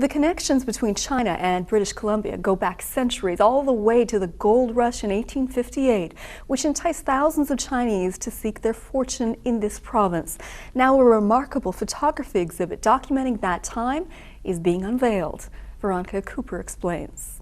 The connections between China and British Columbia go back centuries, all the way to the gold rush in 1858, which enticed thousands of Chinese to seek their fortune in this province. Now a remarkable photography exhibit documenting that time is being unveiled. Veronica Cooper explains.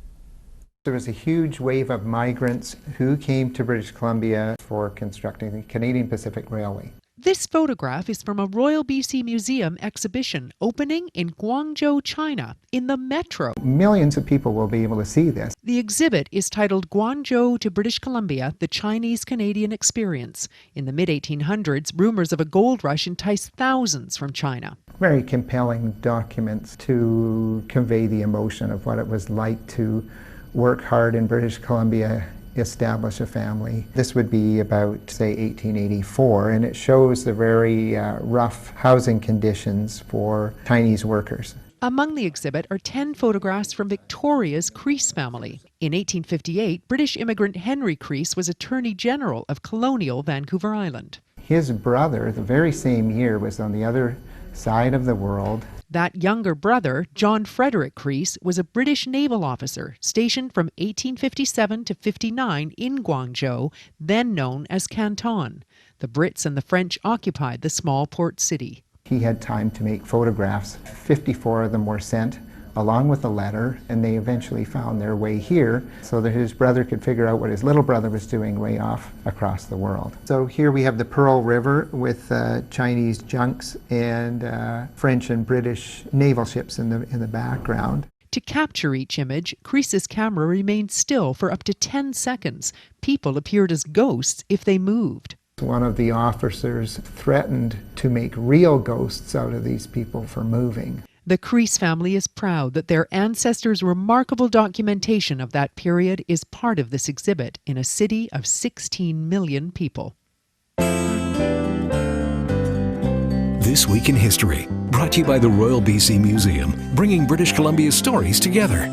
There was a huge wave of migrants who came to British Columbia for constructing the Canadian Pacific Railway. This photograph is from a Royal BC Museum exhibition opening in Guangzhou, China, in the metro. Millions of people will be able to see this. The exhibit is titled Guangzhou to British Columbia, the Chinese-Canadian Experience. In the mid-1800s, rumors of a gold rush enticed thousands from China. Very compelling documents to convey the emotion of what it was like to work hard in British Columbia, establish a family. This would be about, say, 1884, and it shows the very rough housing conditions for Chinese workers. Among the exhibit are 10 photographs from Victoria's Crease family. In 1858, British immigrant Henry Crease was Attorney General of colonial Vancouver Island. His brother, the very same year, was on the other side of the world. That younger brother, John Frederick Crease, was a British naval officer stationed from 1857 to 59 in Guangzhou, then known as Canton. The Brits and the French occupied the small port city. He had time to make photographs. 54 of them were sent along with a letter, and they eventually found their way here so that his brother could figure out what his little brother was doing way off across the world. So here we have the Pearl River with Chinese junks and French and British naval ships in the background. To capture each image, Crease's camera remained still for up to 10 seconds. People appeared as ghosts if they moved. One of the officers threatened to make real ghosts out of these people for moving. The Crease family is proud that their ancestors' remarkable documentation of that period is part of this exhibit in a city of 16 million people. This Week in History, brought to you by the Royal BC Museum, bringing British Columbia's stories together.